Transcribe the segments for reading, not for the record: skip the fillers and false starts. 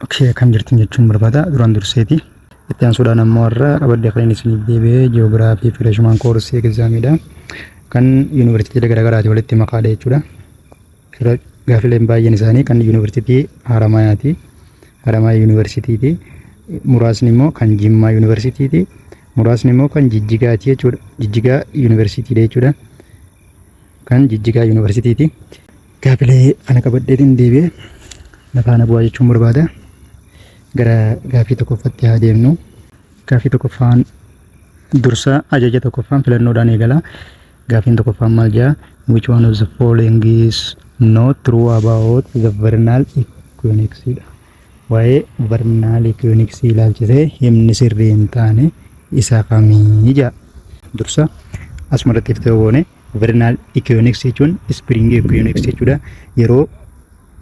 Okay, kan jirtin jechuun barbaada duraan durseeti. Itti aansuudhaan ammoo irra qabadde kan inni isin deebi'ee ji'oogiraafii fi fireeshmaan koorsii egzaamiidha. Kan yuunivarsiitii garaagaraati walitti makaadha jechuudha. Gaafileen baay'een isaanii kan yuunivarsiitii Haramayaati. Haramaya yuunivarsiitiiti. Muraasni immoo kan Jimmaa yuunivarsiitiiti. Muraasni immoo kan Jijjigaati jechuudha. Jijjigaa yuunivarsiitiidha jechuudha. Kan Jijjigaa yuunivarsiitiiti. Gaafilee kana qabaddeetiin deebi'ee nafaana bu'aa jechuun barbaada. Gara gaafii tokkoffaatti haa deemnu. Gaafii tokkoffaan dursa ajaja tokkoffaan filannoodhaan eegala. Gaafiin tokkoffaan maal jedha? Which one of the following is not true about the vernal equinox? Waa'ee vernal equinox ilaalchisee himni sirrii hin taane isa kamii jedha. Dursa asumarratti iftee goone vernal equinox jechuun spring equinox jechuudha. Yeroo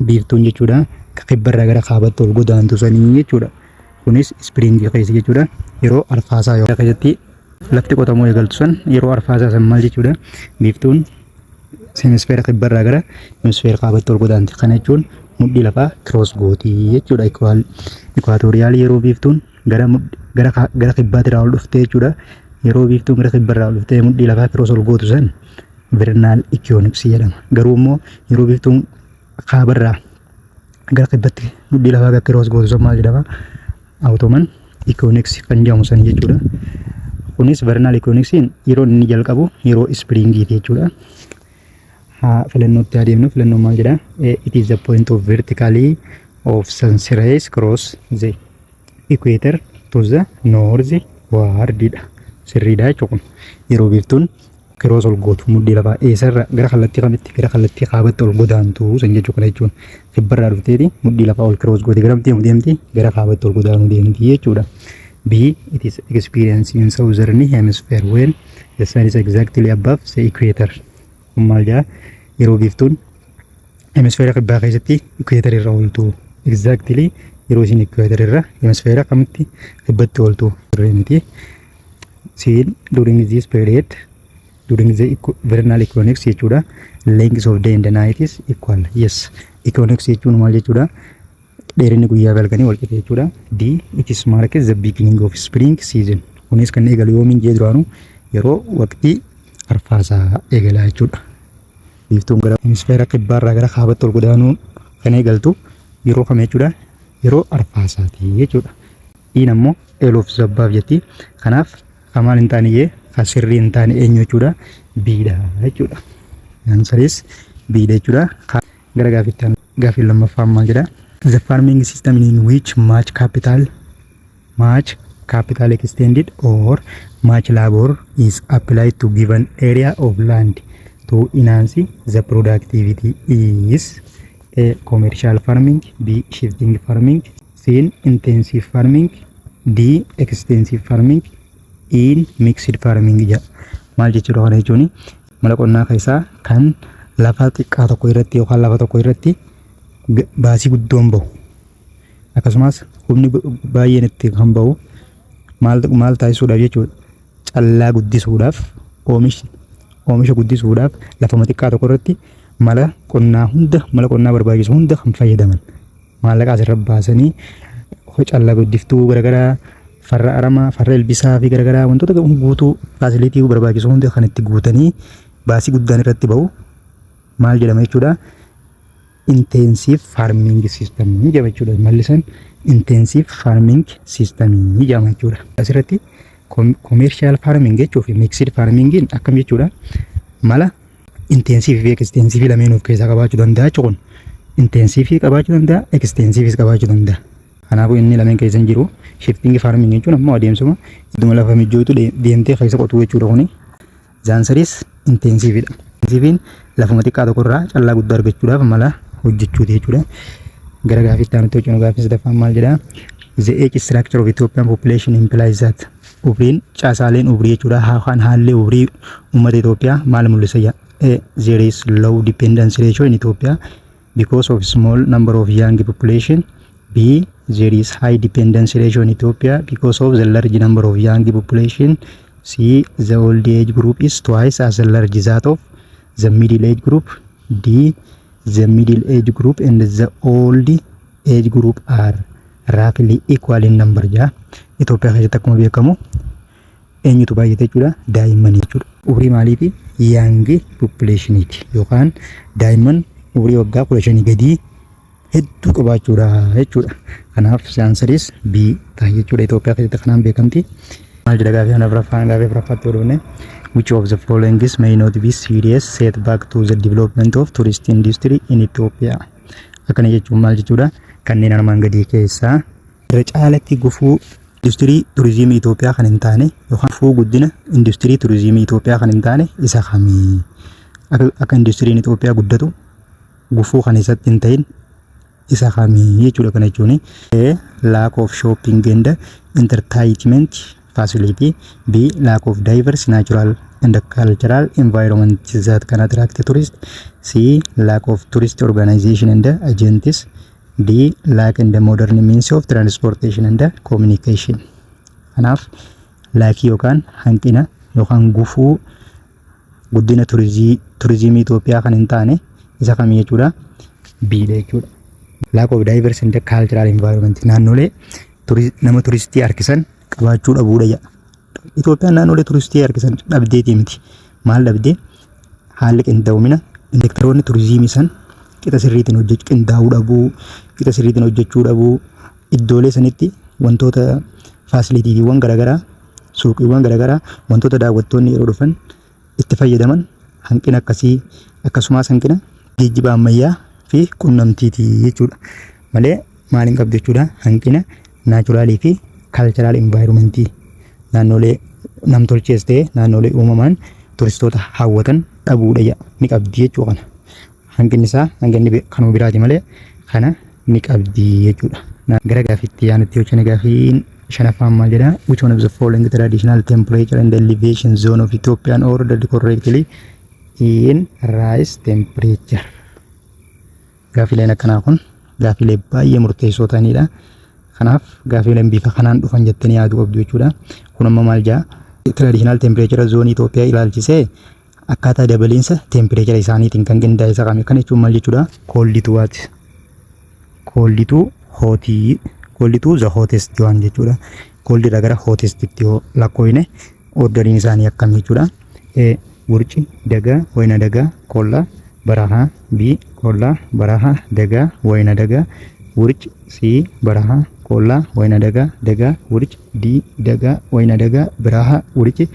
biiftuun jechuudha. Kibbarraa gara kaabaatti ol godaantu sanii jechuudha. Kunis spring keessa jechuudha. Yeroo arfaasaa yoo keessatti lafti qotamuu eegaltu san yeroo arfaasaa san maal jechuudha? Biiftuun hemisfeera kibbarraa gara hemisfeera kaabaatti ol godaanti. Kana jechuun mudhii lafaa cross gootii jechuudha. Ikwaatooriyaal yeroo biiftuun gara kibbaatirraa ol dhuftee jechuudha. Yeroo biiftuun gara kibbarraa ol dhuftee mudhii lafaa cross ol gootu san vernal equinox jedhama. Garuu immoo yeroo biiftuun kaabarraa gara kibbatti mudhii lafaa gara cross gootu san maal jedhama? Autumnal equinox kan jedhamu san jechuudha. Kunis vernal equinoxiin yeroo inni jalqabu yeroo springiiti jechuudha. Filannootti adeemnu filannoon maal jedha? It is the point of vertically of sun's rays cross the equator to the northward. Sirriidha jechuudha. Yeroo biiftuun cross ol gootu mudhii lafaa eessarra gara kallattii kamitti gara kallattii kaabaatti ol godaantu san jechuu kana jechuudha. Kibbarraa dhufteeti mudhii lafaa ol cross goote gara deemti gara kaabaatti ol godaanuu deemti jechuudha. B. It is experienced in southern hemisphere when the sun is exactly above the equator. Maal jedha? Yeroo biiftuun hemisfeera kibbaa keessatti equator irra ooltu. Exactly yeroo isin equator irra hemisfeera kamitti kibbatti ooltu miti. Seen during this period during the vernal equinox jechuudha. Length of day and the night is equal. Yes. Equinox jechuun maal jechuudha? Dheerinni guyyaa galganii wal qixa jechuudha. D. It is marks the beginning of spring season. Kunis kan eegalu yoomiin jee duraanu yeroo waqtii arfaasaa eegala jechuudha. Biiftuun gara hemisfeera kibbaarraa gara kaabaatti ol godaanuu kan eegaltu yeroo kam jechuudha? Yeroo arfaasaati jechuudha. Dhiin ammoo eeloof zabbaaf jetti. Kanaaf kamaan hin taaniyyee kan sirrii hin taane eenyu jechuudha? Biidha jechuudha. Ansariis biidha jechuudha. Gara gaafii lammaffaan maal jedha? The farming system in which much capital extended or much labor is applied to given area of land to enhance the productivity is A. Commercial farming, B. Shifting farming, C. Intensive farming, D. Extensive farming, E. Mixed farming. Maal jechuudha kana jechuun mala qonnaa keessaa kan lafa xiqqaa tokko irratti yookaan lafa tokko irratti baasii guddoon bahu akkasumas humni baay'een itti kan bahu maal taasisuudhaaf jechuudha? Callaa guddisuudhaaf oomisha guddisuudhaaf lafa xiqqaa tokko irratti mala qonnaa barbaachisu hunda kan fayyadaman maallaqa asirra baasanii callaa guddiftuu garagaraa farra aramaa farra ilbisaa fi garagaraa wantoota guutuu faasilitii barbaachisu hunda kan itti guutanii baasii guddaan irratti bahu maal jedhama jechuudha? Intensive farming system jedhama jechuudha. Mallisan intensive farming system jedhama jechuudha. Asirratti commercial farming jechuu fi mixed farming akkam jechuudha? Mala intensive fi extensive lameen of keessaa qabaachuu danda'a jechuun intensive qabaachuu danda'a extensive qabaachuu danda'a. Kanaafuu inni lameen keessa hin jiru. Shifting farming jechuun ammoo adeemsuma idduma lafa mijootu deemtee keessa qotuu jechuudha kuni. Zaansaris intensive dha. Intensive lafuma xiqqaa tokkorraa callaa guddaa argachuudhaaf mala hojjechuuti jechuudha. Gara gaafiitti aanutti hojjennu gaafii sadaffaan maal jedha? The age structure of Ethiopian population implies that umriin caasaaleen umrii jechuudha. Haalli umrii uummata Itoophiyaa maal mul'isa? There is low dependence ratio in Ethiopia because of small number of young population. B. There is high dependence ratio in Ethiopia because of the large number of young population. C. The old age group is twice as large as that of the middle age group. D. The middle age group and the old age group are rapidly equal in number ja Itoophiyaa keessatti akkuma beekamu eenyutu baay'ate jechuudha daa'immanii jechuudha. Umrii maaliiti young populationiti yookaan daa'imman umrii waggaa 15 gadii hedduu qabaachuudha jechuudha. Kanaaf answeriin B ta'a jechuudha. Itoophiyaa keessatti kanaan beekamti. Maal jedha gaafii kana afuraffatti oduune which of the following may not be serious setback to the development of tourist industry in Ethiopia. Akkana jechuun maal jechuudha kanneen armaan gadii keessaa irra caalatti gufuu industirii turizimii Itoophiyaa kan hin taane yookaan gufuu guddina industirii turizimii Itoophiyaa kan hin taane isa kamii akka industiriin Itoophiyaa guddatu gufuu kan isatti hin ta'in isa kamii jechuudha. Kana jechuun lack of shopping and entertainment facility, B lack of diverse natural and cultural environment that can attract tourists, C lack of tourist organization and agents, D lack in the modern means of transportation and communication. Kanaaf laakii yookaan hanqina yookaan gufuu guddina turizimii Itoophiyaa kan hin taane isa kamii jechuudha B dha jechuudha. Lack of diverse and cultural environment naannolee nama turistii harkisan qabaachuu dhabuudha jedha. Itoophiyaan naannolee turistii harkisan dhabdeetii miti. Maal dhabdee haalli qindaa'umina seektaroonni turizimii san qixa sirriitiin hojjechuu dhabuu iddoolee sanitti wantoota faasilitiiwwan garaagaraa suuqiiwwan garaagaraa wantoota daawwattoonni yeroo dhufan itti fayyadaman hanqina akkasii akkasumas hanqina geejjiba ammayyaa fi qunnamtiitii jechuudha. Malee maaliin qabdu jechuudha hanqina naachuraalii fi cultural environment naannolee namtolchees ta'e naannolee uumamaan turistoota hawwatan dhabuudha jedha ni qabdi jechuu kana. Hanqinni isaa hanqinni kanuma biraati malee kana ni qabdi jechuudha. Gara gaafiitti yaanutti yoo jenna gaafiin shanaffaan maal jedha which one of the following traditional temperature and elevation zone of Ethiopia are ordered correctly in rise temperature. Gaafiileen akkanaa kun gaafiilee baay'ee murteessoo ta'anidha. Kanaaf gaafiileen bifa kanaan dhufan jettanii yaaduu qabdu jechuudha. Kun amma maal jedha traditional temperature zone Itoophiyaa ilaalchisee akkaataa dabaliinsa temperature isaaniitiin kan qindaa'e isa kami kan jechuun maal jechuudha cold to the hottest one jechuudha. Cold irraa gara hottest itti yoo lakkoofne orderiin isaanii akkam jechuudha. Wurci dagaa wayna dagaa qolla barahaa B qolla barahaa dagaa wayna dagaa wurci C barahaa qolla wayna dagaa wurci D dagaa wayna dagaa barahaa wurci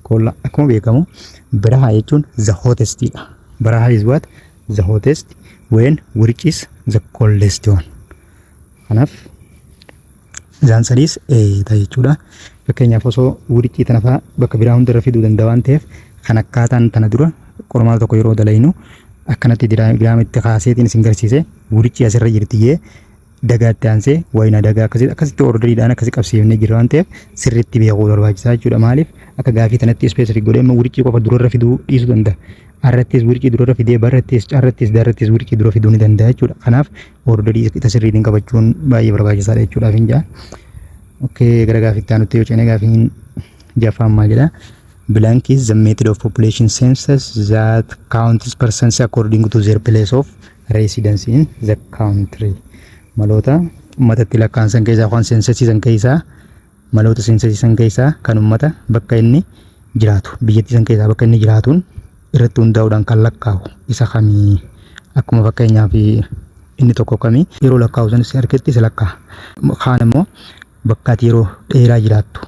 qolla. Akkuma beekamu barahaa jechuun the hottest dha. Barahaa is what the hottest when wurci is the coldest one. Kanaaf answeriin ta'e jechuudha. Fakkeenyaaf osoo wurci tana fa'aa bakka biraa hundarra fiduu danda'a waan ta'eef kan akkaataan tana dura qormaata tokko yeroo dalaynu akkanatti diraamitti kaaseetiin isin garsiise wurci asirra jirtiyyee dagaatti aansee wayna dagaa akkasitti orderiidhaan akkasi qabsiifnee jira waan ta'eef sirriitti beekuu barbaachisaa jechuudha. Maaliif akka gaafii tanatti ispeesifik godhee amma wurci qofa durarra fiduu dhiisuu danda'a. Arrattis wurci durarra fidee barrattis carrattis darrattis wurci dura fiduu ni danda'a jechuudha. Kanaaf orderii isa sirriitiin qabachuun baay'ee barbaachisaadha jechuudha finjaa. Okay, gara gaafiitti aanutti yoo ceene gaafiin jaffaan maal jedha blank is the method of population census that counts persons according to their place of residence in the country. Maloota ummatatti lakkaa'an keessaa waan seensasiisan keessaa maloota seensasiisan keessaa kan ummata bakka inni jiraatu biyyattii san keessaa bakka inni jiraatuun irratti hundaa'uudhaan kan lakkaa'u isa kamii akkuma fakkeenyaaf inni tokko kamii yeroo lakkaa'u sanis harkatti isa lakkaa'a. Kaan immoo bakka ati yeroo dheeraa jiraattu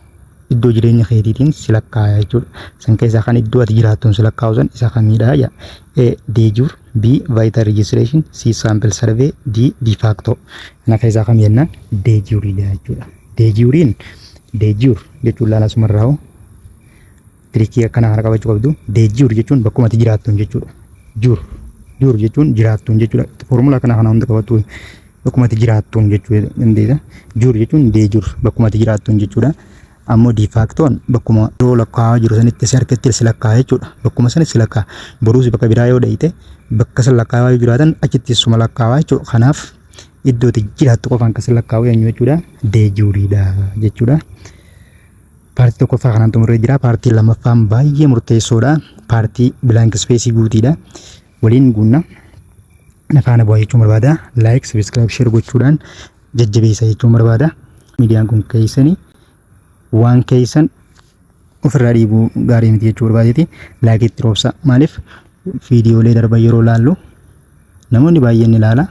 iddoo jireenya keetiitiin si lakkaa'a jechuudha. San keessaa kan iddoo ati jiraattuun si lakkaa'u san isa kamiidha jedha. De jure, B vital registration, C sample survey, D de facto. Kana keessaa kam jennaan de jure jechuudha. De jure jechuun laala sumarraa'u tirikii akkana kana qabachuu qabdu. De jure jechuun bakkuma ati jiraattuun jechuudha. Jure jechuun jiraattuun jechuudha. Formula kana hunda qabattu bakkuma ati jiraattuun jechuu dandeessa. Jure jechuun de jure bakkuma ati jiraattuun jechuudha. Ammoo de factoon bakkuma yoo lakkaa'aa jiru sanitti si harkatti si lakkaa'a jechuudha. Bakkuma sanis si lakkaa'a. Boruus bakka biraa yoo dhayite bakka san lakkaa'aa jiraatan achitti suma lakkaa'aa jechuudha. Kanaaf iddoo ati jiraattu qofaan kan si lakkaa'u eenyu jechuudha. De jureedha jechuudha. Paartii tokkoffaa kanaan xumurree jira. Paartii lammaffaan baay'ee murteessoodha. Paartii blank space guutiidha. Waliin guunna. Nafaana bu'aa jechuun barbaada. Like, subscribe, share gochuudhaan jajjabeessa jechuun barbaada. Miidiyaan kun keessanii waan keessan ofirraa dhiibuu gaarii miti jechuu barbaadeeti. Laayikii itti roobsa. Maaliif viidiyoolee darban yeroo laallu namoonni baay'een ilaala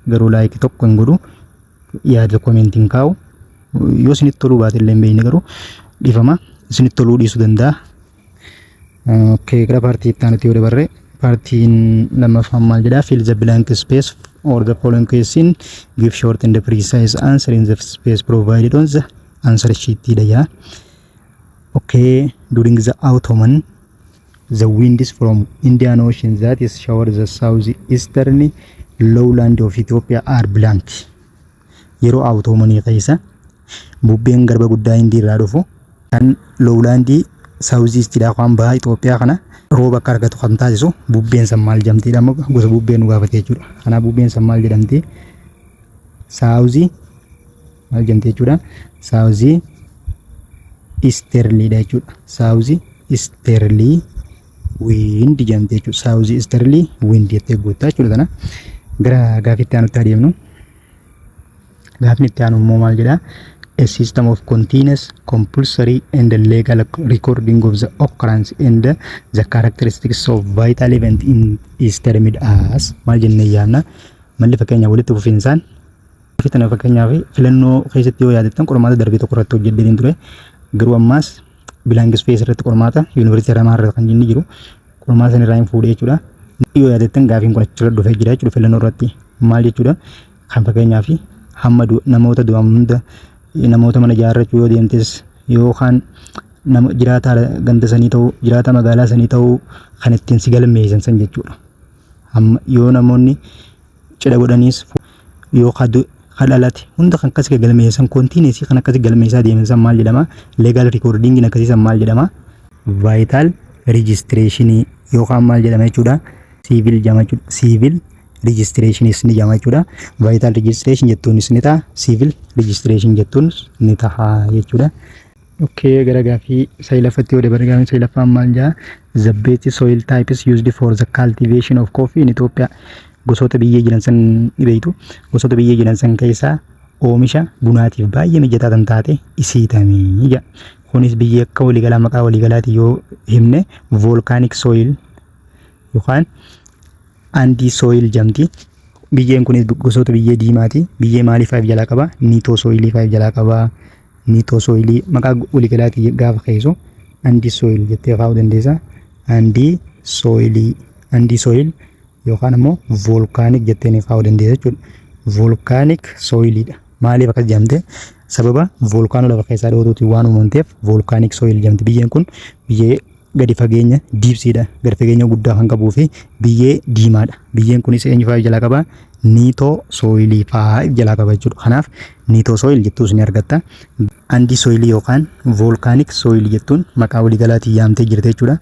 garuu laayikii tokko hin godhu yaada komentiin kaa'u yoo isinitti toluu baate illee hin beekne garuu dhiifama isinitti toluu dhiisuu danda'a. Gara paartii itti aanutti yoo dabarre partiin lammaffaan maal jedhaa fill the blank space or the following question give short and precise answer in the space provided on the answer sheet dha. During the autumn the winds from Indian Ocean that is shower the southeastern lowland of Ethiopia are blank. Yeroo autumnii keessa bubbeen garba guddaa Indii irraa dhufu kan lowlandii southeast dha kan baha Itoophiyaa kana rooba akka argatu kan taasisu bubbeen san maal jedhamti amma gosa bubbeen nu gaafate jechuudha. Kana bubbeen san maal jedhamti? Southii maal jedhamti jechuudha? Southii easterly dha jechuudha. Southii easterly wind jedhamti jechuudha. Southii easterly wind jettee guutaa jechuudha. Kana gara gaafitti aanutti adeemnu. Gaafni itti aanu immoo maal jedhaa? A system of continuous, compulsory and legal recording of the occurrence and the characteristics of vital event is termed as maal jennee yaadna. Malli fakkeenya walitti fufinsaan fitana fakkeenyaaf filannoo keessatti yoo yaadattan qormaata darbee tokko irratti hojjedheen ture garuu ammaas blank space irratti qormaata yuunivarsiitii Haramaa irratti kan jinni jiru qormaata san irraa hin fuudhee jechuudha. Yoo yaadattan gaafiin kun achirra dhufee jira jechuudha filannoo irratti maal jechuudha kan fakkeenyaaf hamma namoota du'an hunda namoota mana ijaarrachuu yoo deemtes yookaan nama jiraata ganda sanii ta'uu jiraata magaalaa sanii ta'uu kan ittiin si galmeessan san jechuudha. Yoo namoonni cidha godhaniis yoo kadhalate hunda kan akkasii galmeessan kontiineesii kan akkasii galmeessaa deeman maal jedhama? Legal recording akkasii san maal jedhama? Vital registration yookaan maal jedhama jechuudha? Civil jedhama jechuudha. Civil registration is ni jama jechuudha. Vital registration jettuunis ni ta'a. Civil registration jettuunis ni ta'a jechuudha. Gara gaafii sayilaffatti yoo dabarre gaafii sayilaffaan maal jedhaa? The best soil types used for the cultivation of coffee in Ethiopia. Gosoota biyyee jiran san ni beektu. Gosoota biyyee jiran san keessaa oomisha bunaatiif baay'ee mijataa kan taate isiitamii jedha. Kunis biyyee akka waliigalaa maqaa waliigalaati yoo himne volcanic soil yookaan Andi soil jamti. Biyyeen kunis gosoota biyyee diimaati. Biyyee maaliif faayif jalaa qaba? Niitoo soilii faayif jalaa qaba. Niitoo soilii maqaa waliigalaati gaafa keessu andi soil jettee kaa'uu dandeessa. Andi soil yookaan immoo volcanic jettee kaa'uu dandeessa jechuudha. Volcanic soilidha. Maaliif akkas jedhamte? Sababa volkaanoo lafa keessaa dhootuutiin waan uumamteef volcanic soil jedhamti. Biyyeen kun biyyee gadi fageenya diibsiidha. Gadi fageenya guddaa kan qabuu fi biyyee diimaadha. Biyyeen kunis eenyu faayif jalaa qaba? Niitoo soilii faayif jalaa qaba jechuudha. Kanaaf niitoo soil jettuus ni argatta. Andi soilii yookaan volcanic soil jettuun maqaa waliigalaatiin yaamtee jirti jechuudha.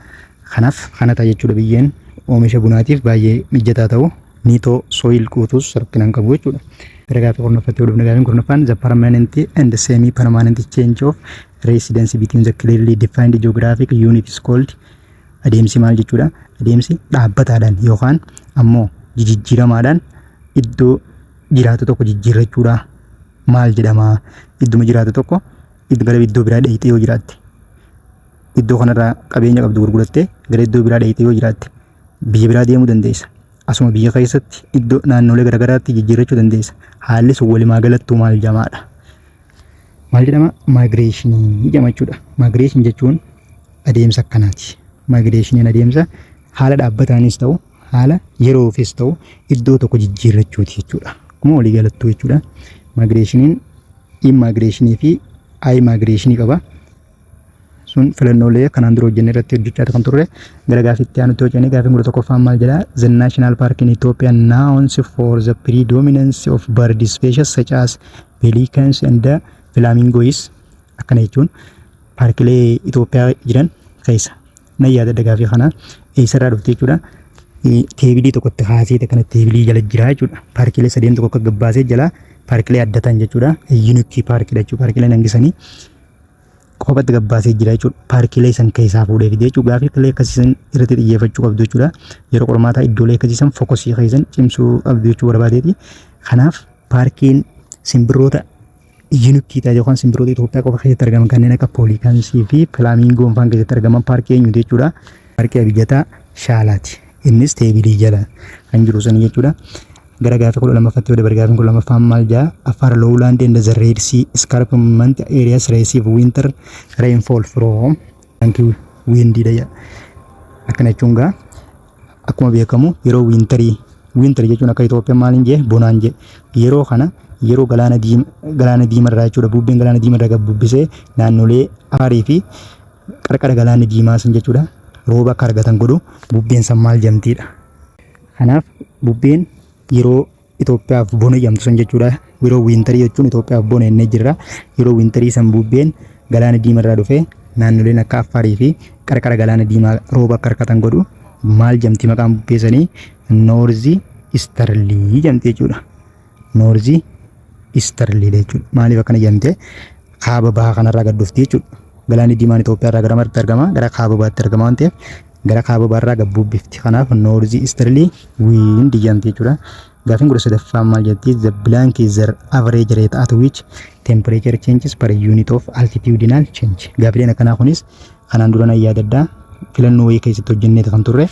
Kanaaf kana ta'a jechuudha biyyeen oomisha bunaatiif baay'ee mijataa ta'u niitoo soil quutus rakkina hin qabu jechuudha. Gara gaafii kurnaffatti yoo dhufne gaafiin kurnaffaan the permanent and semi permanent change of residence between the clearly defined geographic unit is called. Adeemsi maal jechuudha? Adeemsi dhaabbataadhaan yookaan ammoo jijjiiramaadhaan iddoo jiraatu tokko jijjiirrachuudha. Maal jedhama? Idduma jiraatu tokko gara iddoo biraa dheeyite yoo jiraatte iddoo kanarraa qabeenya qabdu gurguratte gara iddoo biraa dheeyite yoo jiraatte biyya biraa deemuu dandeessa. Asuma biyya keessatti iddoo naannolee garaagaraatti jijjiirrachuu dandeessa. Haalli sun walumaa galattuu maal jedhamaadha? Maal jedhama? Migration jedhama jechuudha. Migration jechuun adeemsa akkanaati. Migration adeemsa haala dhaabbataanis ta'u haala yeroofis ta'u iddoo tokko jijjiirrachuuti jechuudha. Akkuma walii galattuu jechuudha. Migration immigration fi immigration qaba. Sun filannoolee kanaan dura hojjenne irratti hojjechaa kan turre. Gara gaafiitti aanutti hojjenne gaafiin guddaa tokkoffaan maal jedhaa? The National Park in Ethiopia knows for the predominance of bird species such as pelicans and flamingoes. Akkana jechuun paarkilee Itoophiyaa jiran keessa na yaadadha gaafii kana eessarraa dhufte jechuudha. Teebilii tokkotti haasee kana teebilii jala jira jechuudha. Paarkilee sadeen tokko akka gabbaasee jala paarkilee addatan jechuudha. Unique paarkidha jechuudha. Paarkilee nangisanii qofatti gabbaasee jira jechuudha. Paarkilee san keessaa fuudhee fide jechuudha. Gaafiilee akkasiisan irratti xiyyeeffachuu qabdu jechuudha. Yeroo qormaataa iddoolee akkasiisan fokusii keessan cimsuu qabdu jechuu barbaadeeti. Kanaaf paarkiin simbirroota unique ta'e yookaan simbirroota Itoophiyaa qofa keessatti argaman kanneen akka poolikansii fi filaamingoon faan keessatti argaman paarkii eenyuti jechuudha. Paarkii Abiyyataa Shaalaati. Innis teebilii jala kan jiru sanii jechuudha. Gara gaafa 12ffatti wada bargaafin 12ffaan maal jaa Afar lowland and the Red Sea escarpment areas receive winter rainfall from windy daya. Akkana jechuun gaa akkuma beekamu yeroo winter jechuun akka Itoophiyaa maaliin jee bonaan jee yeroo kana yeroo galaana diimarraa jechuudha. Bubbeen galaana diimarraa gad bubbisee naannolee Afaarii fi qarqara galaana diimaa san jechuudha rooba akka argatan godhu bubbeen san maal jamtiidha. Kanaaf bubbeen yeroo Itoophiyaaf bona jamtu san jechuudha. Yeroo winterii jechuun Itoophiyaaf bona ennee jirra. Yeroo winterii san bubbeen galaana diimarraa dhufee naannoleen akka Afaarii fi qarqara galaana diimaa rooba akka argatan godhu maal jamti maqaan bubbeessanii Noorzi Istarlii jamti jechuudha. Noorzi Istarlii jechuudha. Maaliif akkana jamte kaaba bahaa kanarraa gad dhufti jechuudha. Galaanni diimaan Itoophiyaarraa gara marti argama, gara kaaba baatti argama waan ta'eef gara kaaba baarraa gad bubbifti. Kanaaf Noorzi Istarlii wiindi jamti jechuudha. Gaafin 13ffaan maal jetti the blank is the average rate at which temperature changes per unit of altitudinal change. Gaafileen akkanaa kunis kanaan dura na yaadaddaa filannoo wayii keessatti hojjennee kan turre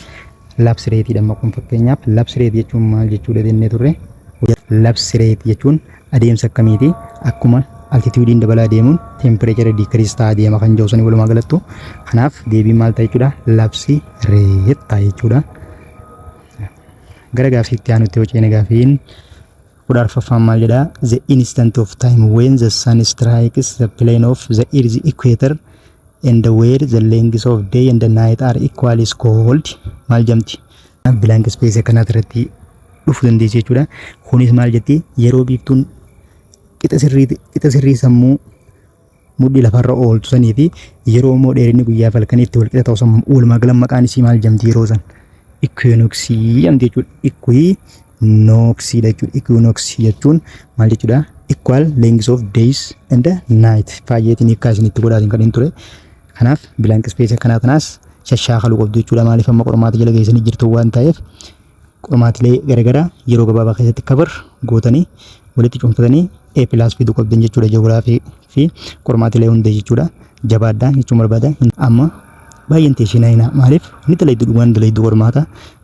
lapse rate dhamma kun fakkeenyaaf lapse rate jechuun maal jechuudha jennee turre. Lapse rate jechuun adeemsa akkamiiti akkuma altituudiin dabalaa deemuun temperature decrease ta'aa deema kan jedhu sanii walumaa galattu. Kanaaf deebiin maal ta'a jechuudha lapse rate ta'a jechuudha. Gara gaaffiitti aanutti hojii gaafiin 14ffaan maal jedha the instant of time when the sun strikes the plane of the earth's equator and where the lengths of day and the night are equally is called maal jamti. Blank space kana irratti dhufu dandeessi jechuudha. Kunis maal jetti yeroo biiftuun qixa sirrii sammuu mudhii lafarra ooltu sanii fi yeroo immoo dheerinni guyyaa halkanii itti wal qixa ta'u sammuu walumaa gala maqaan isii maal jamti yeroo san equinoxii jamti jechuudha. Equinoxii jechuudha. Equinoxii jechuun maal jechuudha equal lengths of days and night faayyeetiin hiikkaa isinitti godhaatiin kan hin ture. Kanaaf blank space akkanaa tanaas shashaakaluu qabdu jechuudha. Maaliif amma qormaata jala geessanii jirtu waan ta'eef qormaatilee garagaraa yeroo gabaabaa keessatti kabar gootanii walitti cuunfatanii A+ fiduu qabdan jechuudha. Ji'oogiraafii fi qormaatilee hundee jechuudha. Jabaaddaa jechuun barbaada. Amma baay'een teeshinaa maaliif ni dalaydu dhugaan dalaydu qormaata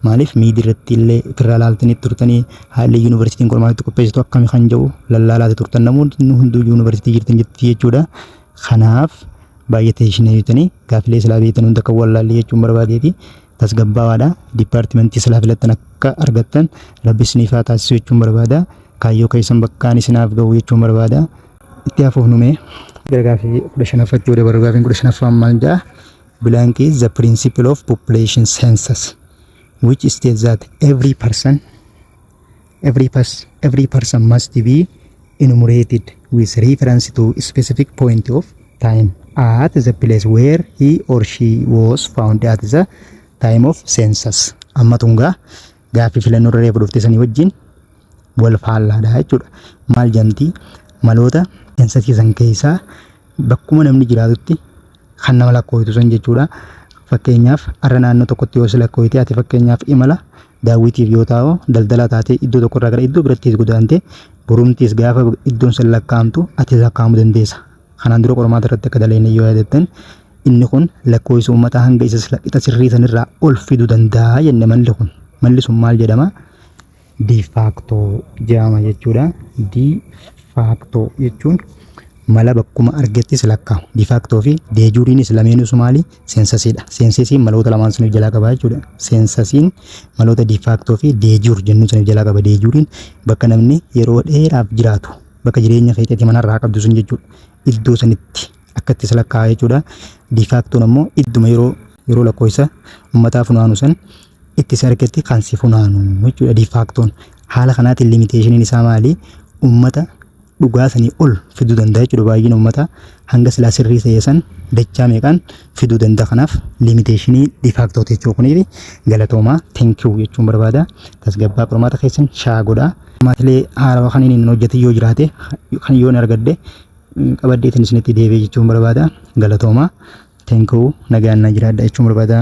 maaliif miidii irratti illee irraa laaltanii turtanii haalli yuunivarsiitiin qormaatatti qopheessitu akkami kan jedhu lallaalaati turtan namoonni hunduu yuunivarsiitii jirtan jetti jechuudha. Kanaaf baay'ee teeshinaa jettanii gaaffilee silaa beektan hunda kan wallaallee jechuun barbaadeeti. Tasgabbaawaadha. Dipaartimentii silaa filattan akka argattan rabbisniif haa taasisu jechuun barbaada. Kaayyoo keessan bakkaan isinaaf ga'u jechuun barbaada. Itti hafuuf numee gara gaaffii 15ffatti yoo dabarru gaaffiin 15ffaan maal jedha blank is the principle of population census which states that every person must be enumerated with reference to a specific point of time at the place where he or she was found at the time of census. Amma tungaa gaaffii filannoo irra reefu dhufte sanii wajjin wal faallaadha jechuudha. Maal jamti maloota sensasii san keessaa bakkuma namni jiraatutti kan nama lakkooyitu san jechuudha. Fakkeenyaaf arra naannoo tokkotti yoo si lakkooyite ati fakkeenyaaf imala daawwitiif yoo taa'u daldala taatee iddoo tokkorraa gara iddoo birattis godaantee borumtiis gaafa iddoon san lakkaa'amtu ati lakkaa'amuu dandeessa. Kanaan dura qormaata irratti akka daleen yoo yaadattan inni kun lakkoofsa uummataa hanga isa qixa sirrii sanirraa ol fiduu danda'a jenne malli sun maal jedhama de facto jedhama jechuudha. De facto jechuun mala bakkuma argettis lakkaa'u. De facto fi de juriinis lameenuu maali seensasiidha. Seensasiin maloota lamaan saniif jalaa qaba jechuudha. Seensasiin maloota de facto fi de jur jennu saniif jalaa qaba. De juriin bakka namni yeroo dheeraaf jiraatu bakka jireenya keessatti manarraa qabdu sun jechuudha. Iddoo sanitti akkatti isa lakkaa'aa jechuudha. De factoon ammoo idduma yeroo lakkoofsa uummataa funaanu san itti sarketti kan si funaanu jechuudha. De factoon haala kanaatiin limiteeshiniin isaa maali uummata dhugaa sanii ol fiduu danda'a jechuudha. Baay'ina uummataa hanga silaa sirrii ta'e san dachaa meeqaan fiduu danda'a. Kanaaf limiteeshinii de factoo jechuudha. Kuniif galatoomaa thank you jechuun barbaada. Tasgabbaa qormaata keessan shaa godhaa. Qormaatilee haarawaa kan inni hojjete yoo jiraate kan yoo argadde qabaddeetiin isinitti deebi'ee jechuun barbaada. Galatoomaa thank you nagaan na jiraadha jechuun barbaada.